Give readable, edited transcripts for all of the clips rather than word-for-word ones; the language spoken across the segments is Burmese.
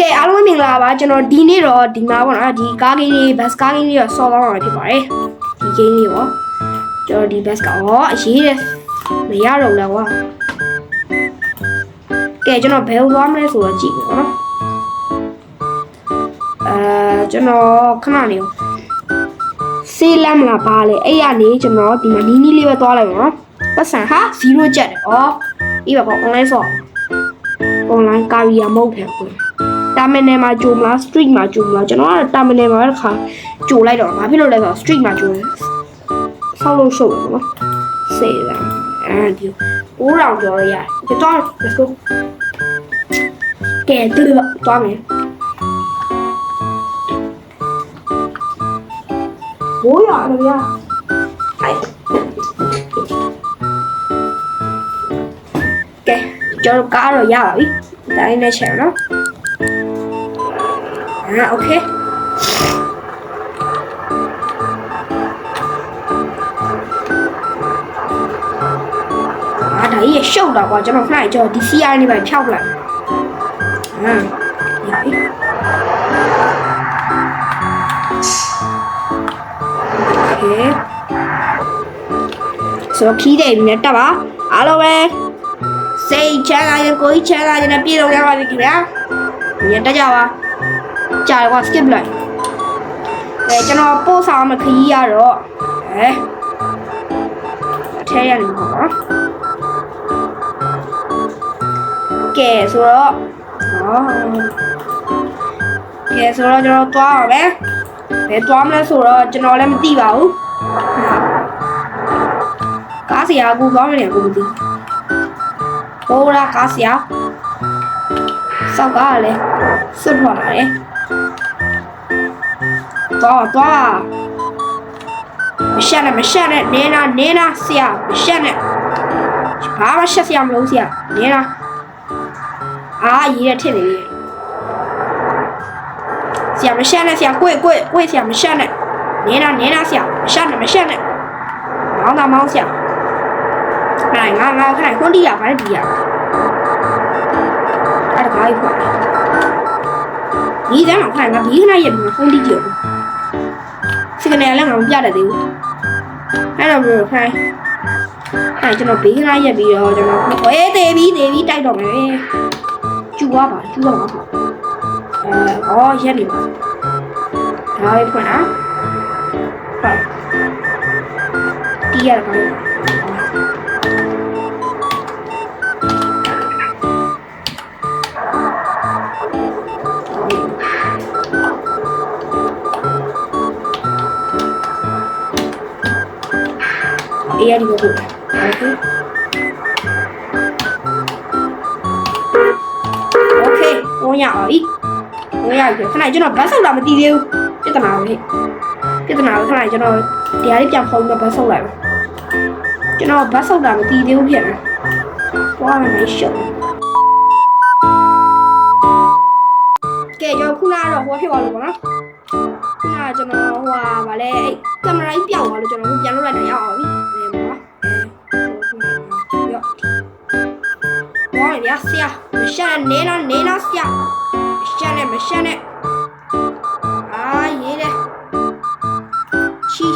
ကဲအားလုံးမင်္ဂလာပါကျွန်တော်ဒီနေ့တော့ဒီမှာပေါ့နော်ဒီကားကိန်းလေးဘတ်ကားကိန်းလေးတော့ဆော်သွားမှာဖြစ်ပါတယ်ဒီကိန်းလေးပေါ့ကျွန်တော်ဒီဘတ်ကတော့အရေးတယ်မရတော့ဘူးလားကွာကဲကျွန်တော်ဘယ်လိုသွားမလဲဆိုတော့ကြည့်မယ်နော်ကျွန်တော်ခဏလေးဆေးလမ်းမလားပါလေအဲ့ရနေကျွန်တော်ဒီမှာနီးနီးလေးပဲသွားလိုက်ပါနော်ပတ်စံဟာ0ကျက်တယ်ဩအေးပါပေါ့ online ဆော့ online ကာရီယာမဟုတ်တယ်ကွတာမင်နယ်မှာကြိုမလား street မှာကြိုမလားကျွန်တော်ကတာမင်နယ်မှာတစ်ခါကြိုလိုက်တော့ဘာဖြစ်လို့လဲဆိုတော့ street မှာကြိုတယ်ဆောက်လို့ရှုပ်တယ်နော်စေးတယ်အဲဒီ900ကျော်ရရတယ်တော့ let's go ကဲတူတော့မယ်ဘိုးရတယ်ဗျာကဲကျွန်တော်ကားတော့ရပါပြီတိုင်းနဲ့ချက်နော်โอเคဒါကြီးရှုပ်တာကွာကျွန်တော်ခဏကျွန်တော်ဒီ CR နေပဲဖြောက်လိုက်ရပြီโอเคဆိုခီးတယ်မြတ်တာပါအားလုံးပဲစိတ်ချမ်းသာရင်ကိုယ်ချမ်းသာရင်ပြည်လို့ရပါပြီခင်ဗျာမြတ်တကြပါကြာတော့ skip လိုက်ကျွန်တော်ပို့ဆောင်မခရီးရတော့အထဲရနေပါတော့ကဲဆိုတော့ကျွန်တော်သွားပါမယ်ဘယ်သွားမလဲဆိုတော့ကျွန်တော်လည်းမသိပါဘူးကားဆရာကူသွားမလဲကိုမသိဟိုးလားကားဆရာစောက်ကားလည်းစွတ်ထွက်လာတယ်သွားမရှက်နဲ့နေနာဆရာမရှက်နဲ့ဘာမှရှက်ဆရာမလို့ဆရာနေနာရေးရထစ်နေပြီဆရာမရှက်နဲ့ဆရာကိုယ်ဆရာမရှက်နဲ့နေနာဆရာမရှက်နဲ့မောင်းဆရာငါခိုင်ခွန်တီးရပါနဲ့ဒီရအဲ့ဒါဘာကြီးပေါ့ဒီစမ်းမှာခိုင်ငါဘီခဏရက်ပြီးခွန်တီးကြည့်စိကနေလည်းငါမပြတတ်သေးဘူးအဲ့တော့ဘယ်လိုခိုင်းအဲ့ကျွန်တော်ဘေးကရက်ပြီးတော့ကျွန်တော်တေးပြီးတိုက်တော့မယ်ကျူသွားပါရက်နေပါဒါပဲဖွင့်တာဟုတ်တီးရပါမယ်အေးရဒီကိုโอเคဝင်ရပြီခဏကျွန်တော်ဘတ်ဆုပ်လာမသိသေးဘူးပြဿနာပဲခဏကျွန်တော်တရားလေးပြန်ဖုန်းတော့ဘတ်ဆုပ်လိုက်ပါကျွန်တော်ဘတ်ဆုပ်လာမသိသေးဘူးဖြစ်တယ်သွားမယ်ရှုပ်ကဲကျွန်တော်ခုနကတော့ဟိုဖြစ်သွားလို့ပေါ့နော်ခုနကကျွန်တော်ဗာလဲကင်မရာကြီးပြောက်သွားလို့ကျွန်တော်ပြန်လုပ်လိုက်တာရအောင်ပြီဗျာဆရာမရှက်နဲ့နေနာဆရာမရှက်နဲ့ရေးတယ်ချီ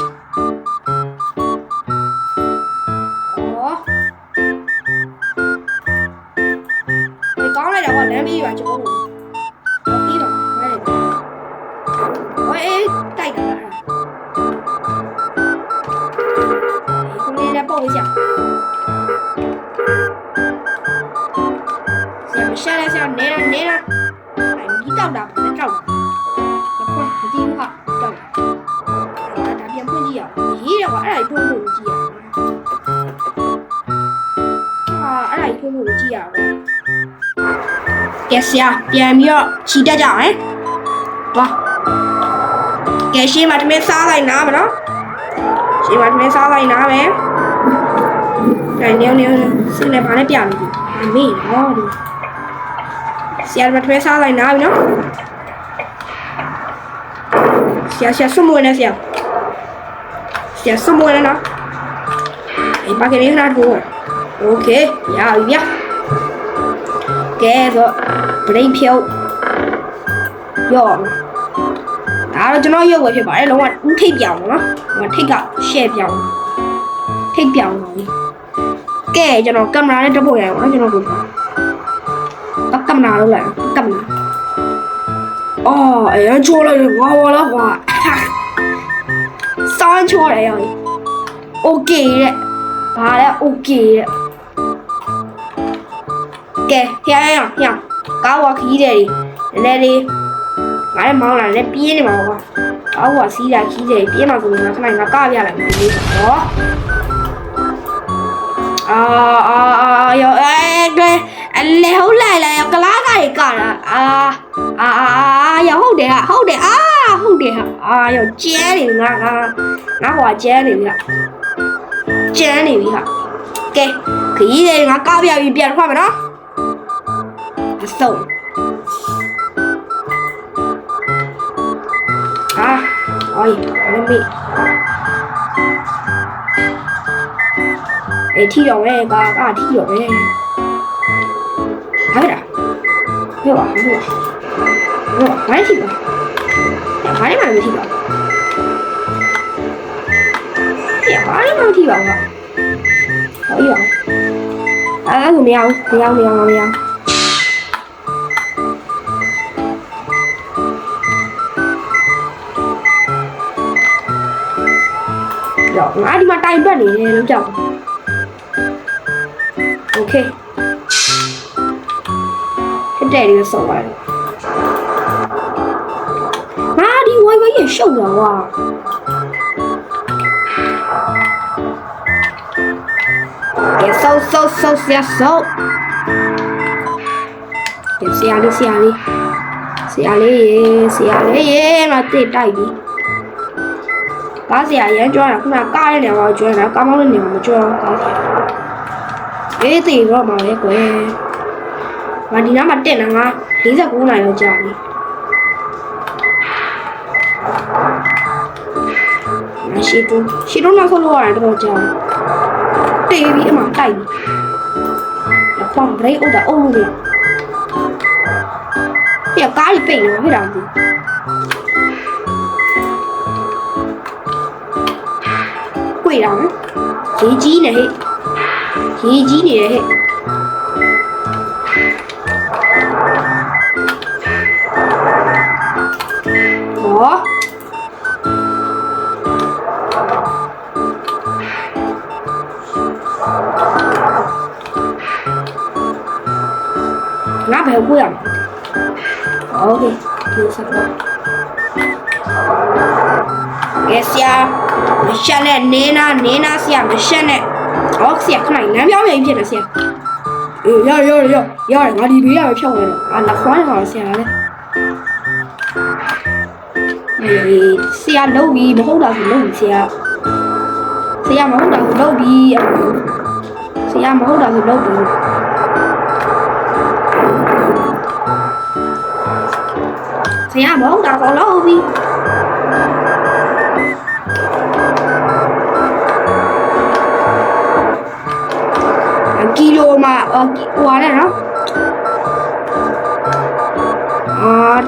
ဒီကောင်းလိုက်တာကလမ်းပြီးပါကျွန်တော်ပြီးတော့တိုက်တာလားခုလေးလည်းပို့ဝေးကြရှက်ဆရာနေတာဒီတောက်တာပဲတောက်ဒီဒီဟာတောက်ဒါပြန်ဖွင့်ကြည့်ရအောင်ရေးတယ်ကွာအဲ့ဒါကြီးဖွင့်လို့ကြည့်ရအောင်အဲ့ဒါကြီးဖွင့်လို့ကြည့်ရအောင်ကဲဆရာပြန်ပြီးတော့ခြိတက်ကြအောင်သွားကဲရှင်းမတမင်းစားလိုက်နားမနော်ရှင်းမတမင်းစားလိုက်နားပဲကဲနေစနေဘာနဲ့ပြမယ်ဒီမေးတော့ဒီဆရာမထွေးစားလိုက်နားပြီနော်ဆရာစွမွေးနေဆရာစွမွေးနေနော်အေးပါကနေခဏထိုးโอเคရပြီဗျာကဲဆို break ဖြုတ် ရော့ဒါတော့ကျွန်တော်ရုပ်ဝယ်ဖြစ်ပါတယ်လုံးဝဦးထိပ်ပြောင်နော်ဟိုထိပ်ကရှယ်ပြောင်ထိပ်ပြောင်လို့ကဲကျွန်တော်ကင်မရာနဲ့တက်ဖို့ရအောင်နော်ကျွန်တော်တို့ကင်မရာလို့လိုက်ကင်မရာအော်အရင်ချိုးလိုက်တယ်ငါဝါလားကွာစောင်းချိုးတယ်ရောโอเคတဲ့ဘာလဲโอเคတဲ့ကဲဖျားရအောင်ကားဝါခီးတယ်နည်းနည်းလေးငါလည်းမောင်းလာတယ်ပြင်းနေမှာကွာကားဝါစီးတာခီးတယ်ပြင်းမှာဆိုရင်ခဏငါကပြလိုက်မယ်ဒီတော့ယောအလေဟုတ်လိုက်လားကလားကကြီးကတာယောဟုတ်တယ်ဟာဟုတ်တယ်ဟုတ်တယ်ဟာယောကျဲနေငါဟိုကျဲနေပြီဟာကျဲနေပြီဟာကဲခီးတယ်ငါကပြပြီးပြန်ထွက်မယ်နော်အစုံအော်လည်းမေးထီတော့ပဲကထီတော့ပဲဟာလားဟဲ့ပါဘာထီပါဘာလဲမထီပါဘာလဲမထီပါကွာဟောရအဲ့ဒါမရဘူးမရငါဒီမှာတိုင်ပတ်နေတယ်လို့ကြောက်โอเคဖြစ်တယ်လို့ဆိုပါတယ်ငါဒီဝိုင်းဝိုင်းရရှုပ်တော့ကွာကဲဆောက်ဆရာဆောက်ကဲဆရာလေးရေငါတိတ်တိုက်ပြီကားဆရာရမ်းကြွားတာခုနကားတဲ့နေရာမှာကြွားတာကားမောင်းတဲ့နေရာမှာမကြွားဘူးကားဆရာအေးတေတော့မှာလေကွယ်ငါဒီနားမှာတက်နေငါ49နိုင်တော့ကြာပြီရှီတုံးနောက်ဆုံးလောက်ရတယ်တော့ကြာတေးပြီးအမှတိုက်ပြီဖောင်းဘရိတ်အော်တာအုံးလို့ပြကားကြီးပိတ်နေမှာဖြစ်တာမသိကွေးတာနော်ရေးကြီးနေဟဲ့ရေးကြီးနေတယ်ဟဲ့ဟောငါဘယ်ကိုရမလဲโอเคဒီစပ်ကဲဆရာမရှက်နဲ့နေနာဆရာမရှက်နဲ့ဟောဆရာခဏလမ်းပြောင်းပြန်ဖြစ်တယ်ဆရာအေးရငါဒီဘေးရပဲဖြောက်နေတော့လက်ခွမ်းရအောင်ဆရာလည်းဆရာလုံးပြီးမဟုတ်တာဆိုလုံးဆရာမဟုတ်တာဆိုလုံးပြီးဆရာမဟုတ်တာဆိုလုံးပြီးဆရာမဟုတ်တာဆိုလုံးပြီးကီလိုမှာဟိုရတယ်နော်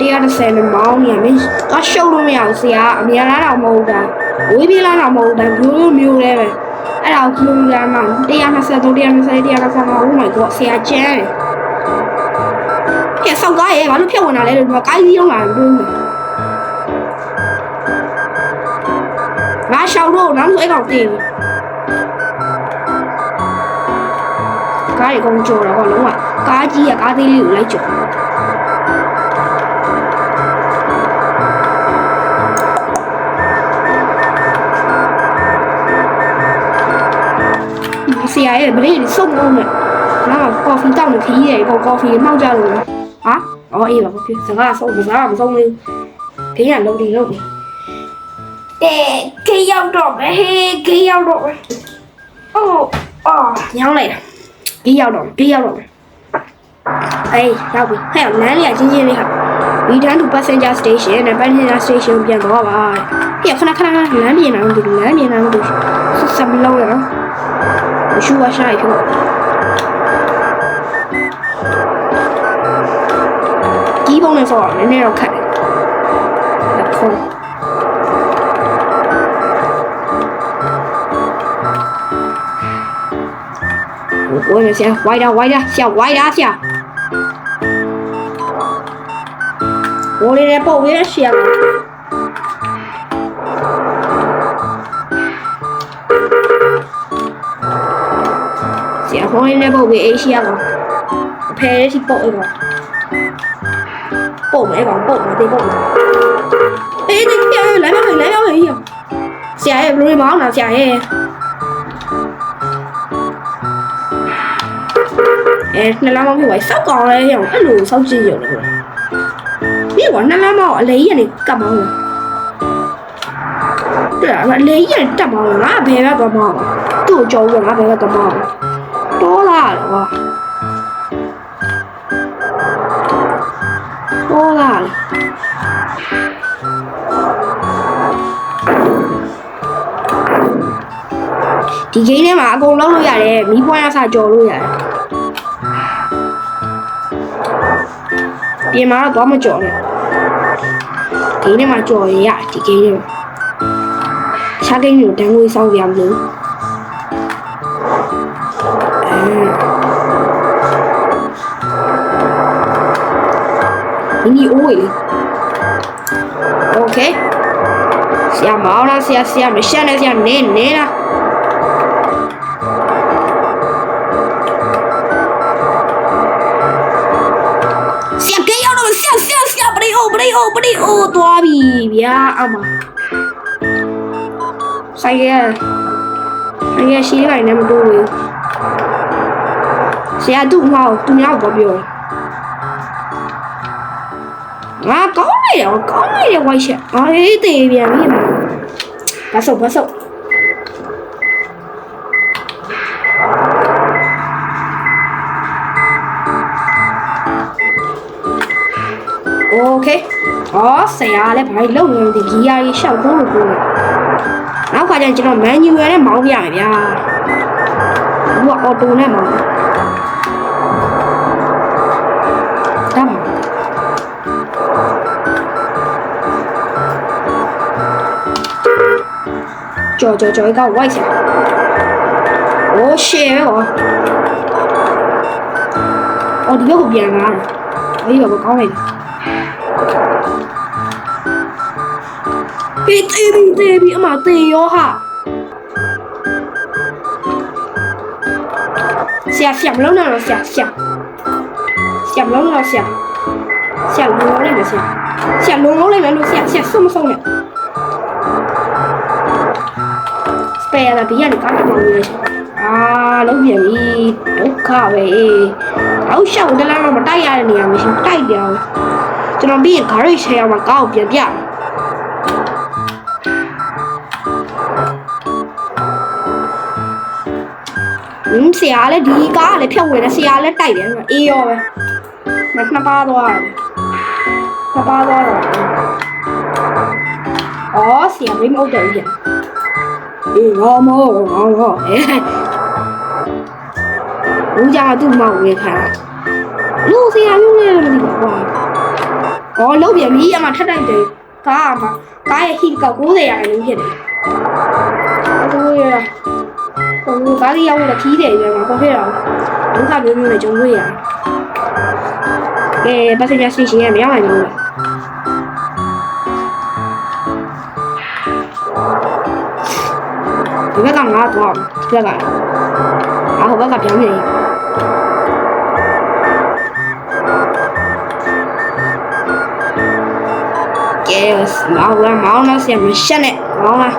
130နဲ့မောင်းနေရမင်းကရှုပ်လို့မရဘူးဆရာအများလားတော့မဟုတ်တာဝေးပြေးလားတော့မဟုတ်တာမျိုးလဲပဲအဲ့ဒါကိုကီလိုမီတာမှာ123 oh my god ဆရာကျန်းတယ်ကဲဆောက်ကားရဲ့ဘာလို့ဖြတ်ဝင်လာလဲလို့ဒီမှာကားကြီးလုံးလာတယ်လို့ငါရှောက်တော့နောက်ဆိုအဲ့ကောင်တင်ကားတွေကုန်ကြော်တော့လုံးဝကားကြီးကကားသေးလေးကိုလိုက်ကြော်ဆရာရဲ့ဗလေးတွေစုံလုံးနဲ့ငါကကော်ဖီတောက်နေခီးတယ်ကော်ဖီမှောက်ကြလို့ဟာအော်အေးပါဖြစ်စကားဆုံးမဆုံးလေးခေးရလုံးလေးလုံးခေးရောက်တော့ပဲခေးရောက်တော့ပဲညောင်းလိုက်တာခေးရောက်တော့အေးရောက်ပြီဟဲ့လမ်းလေးကချင်းလေးဟာ return to passenger station နဲ့ passenger station ပြန်တော့ပါခဏလမ်းပြင်လာလို့ဆက်မလို့ရတော့ရှူဝါရှာရဖြစ်ကြီးပုံနဲ့ဆိုတော့နည်းနည်းတော့ခက်တယ် ဆုံး我们先歪掉，下歪掉下。我的宝贝下。下我的宝贝下了，拍的是宝一个，宝没个，宝没得宝。哎，你来呀！下哎，不是忙呢，下哎。နှစ်လားမောင်ဖြစ်သွားစောက်ကောင်လဲဟဲ့အဲ့လိုစောက်ကြည့်ရုံနဲ့ပြီးတော့နှစ်လားမောင်အလေးကြီးနဲ့ကတ်မောင်းတယ်အဲ့ဒါအလေးကြီးနဲ့တက်မောင်းငါဘယ်ဘက်သွားမောင်းသူ့ကိုကြောက်ပြီးငါဘယ်ဘက်သွားမောင်းတော်လာတယ်ကွာတော်လာဒီဂိမ်းထဲမှာအကုန်လုံးလို့ရတယ်မီးပွားရစာကြော်လို့ရတယ်ပြင်မှာတော့မကြော်နဲ့ဒီနေ့မှာကြော်ရဒီကိန်းနဲ့ခြားကိန်းမျိုးတန်းငွေစောင်းပြမလို့မီနီအိုးလေโอเคဆရာမောင်လားဆရာမရှက်နဲ့ဆရာနေလားပရိအိုသွားပြီဗျာအမဆိုင်ရရှိနေတယ်မတိုးဘူးဆရာသူ့မောက်သူများကိုပြောငါကောင်းနေတယ်ဝိုက်ချက်အေးတေးပြန်ပြီဘာဆုပ်โอเคဆရာလည်းဘာလို့လုံနေလဲဂီယာကြီးရှောက်ဖို့လို့ပြောတယ်နောက်ခါကျရင်ကျွန်တော်မန်နျူရယ်နဲ့မောင်းပြမယ်ဗျာသူကအော်တိုနဲ့မောင်းဒါမှကြော်ကဝိုက်ချက်โอ้ရှယ်ပဲဟောအော်ဒီဘက်ကိုပြန်လာတယ်အဲ့ဒီဘက်ကိုကောင်းလိုက်တယ်တေးပြီအမတေးရောဟာဆရာမလုံးတော့ဆရာမလုံးတော့ဆရာလုံးလိုက်မယ်ဆရာလုံးလိုက်မယ်လို့ဆရာဆုံးမဆုံးနဲ့စပယ်လာပြီးရနေကားတော့လေလုံးပြန်ပြီဒုက္ခပဲအောက်ရှောက်တလားမတိုက်ရတဲ့နေရာမရှိတိုက်တယ်ကျွန်တော်ပြီးရင် garage ထဲမှာကားကိုပြန်ပြဆရာလည်းဒီကားလည်းဖြုတ်ဝင်တယ်ဆရာလည်းတိုက်တယ်အေးရောပဲနှစ်ပါးသွားတယ်ဆရာမင်းမဟုတ်တယ်ပြန်အေးငါမောဘူးကြမှာသူ့မောင်ဝင်ခံလူဆရာမျိုးလည်းမသိပါဘူးလုံးပြန်ပြီးအမှထက်တိုက်တယ်ကားရဲ့ဟီကောက်90ရာခိုင်နှုန်းဖြစ်တယ်ကားလေးရောက်လို့ခီးတယ်ပြန်မှာပေါ်ခဲ့တော့ဒုက္ခမျိုးနဲ့ကြုံတွေ့ရတယ်ပတ်စင်စတေးရှင်းရမရနိုင်ဘူးဒီဘက်ကငါတော့ဒီဘက်ကဟိုဘက်ကပြောင်းနေYes, mau nó xem mình xem này, mau mà.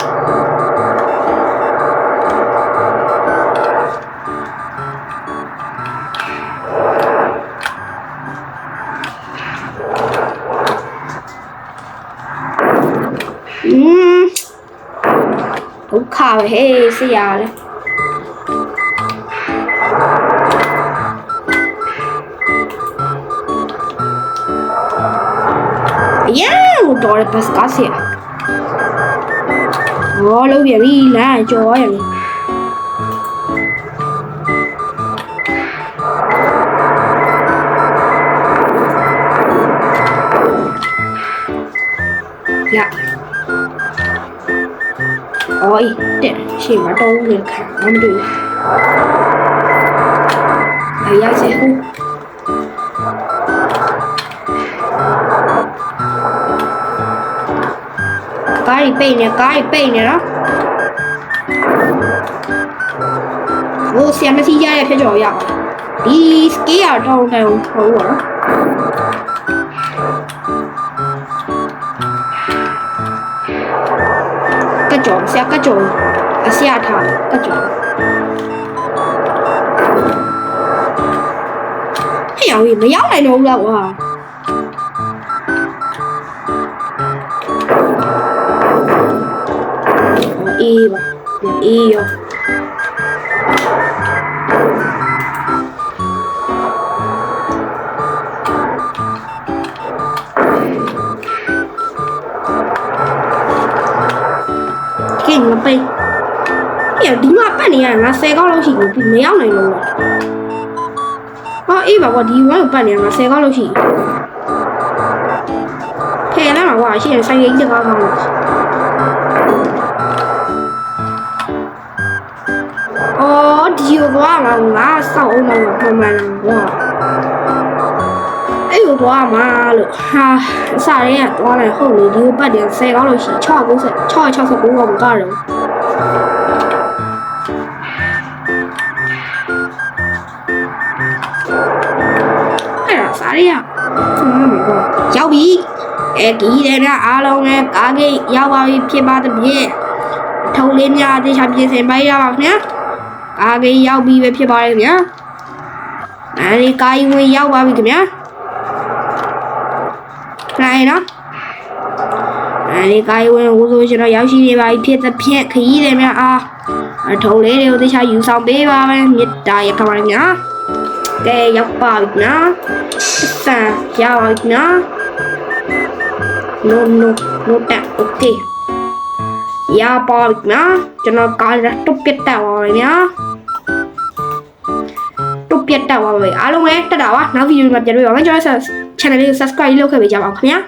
Cũng khá là hê xe già đấy. Yeah, một trò là pescasi. Lâu vậy đi là cho em. ရအော်အေးတဲ့ရှေ့မှာတော့ဝင်ခံမမတွေ့ဘူးရစေဟုတ်ကားပိတ်နေနော်ဟိုဆီယမစီရရဲ့ဖြစ်ကြော်ရဒီစကေးရတောင်းတယ်ဟုတ်ပါနော်ကကြော်ဆရာကကြော်အဆရာထားကကြော်ဟဲ့အောင်မရောက်နိုင်တော့ဘူးလားကွာအေးပါအေးရောကင်းမပေးဟဲ့ဒီမှာပတ်နေရငါ10ကောက်လောက်ရှိပြီမရောက်နိုင်လို့ဟောအေးပါကွာဒီဝိုင်းကိုပတ်နေရငါ10ကောက်လောက်ရှိထဲလာမှာကွာရှင်းဆိုင်ရင်တကားကောင်းလို့အော်ဒီကိုသွားမှာငါစောက်အောင်တော့မှန်မှန်ကွာအဲ့ကိုသွားမှာလို့ဟာအစားရဲကသွားလိုက်ဟုတ်လေဒီကိုပတ်တယ်10ကောက်လောက်ရှိ669ကောက်ကားတယ်အဲ့ဒါစားရရောက်ပြီဒီတဲ့ကအားလုံးနဲ့ကားဂိတ်ရောက်ပါပြီဖြစ်ပါတဲ့ဖြင့်ထုံလေးများအသေးချာပြင်ဆင်ပေးရပါခင်ဗျာကားဂိတ်ရောက်ပြီပဲဖြစ်ပါတယ်ခင်ဗျာအဲဒီကားဝင်ရောက်ပါပြီခင်ဗျာခိုင်းနော်အဲဒီကားဝင်ကိုဆိုကျွန်တော်ရောက်ရှိနေပါပြီဖြစ်တဲ့ဖြင့်ခရီးတွေများအားထုံလေးတွေကိုသေချာယူဆောင်ပေးပါမယ်မြစ်တာရခပါခင်ဗျာကဲရောက်ပါပြီနော်ဆန်ရပါပြီနော် no that okay ရပါပြီနော်ကျွန်တော်ကားရတုတ်ပြတ်တော့ပါမယ်နော်တုတ်ပြတ်တော့ပါမယ်အားလုံးပဲတက်တာပါနောက်ဗီဒီယိုမှာပြန်တွေ့ပါမယ်ကျွန်တော် channel လေးကို subscribe လုပ်ခဲ့ပေးကြပါဦးခင်ဗျာ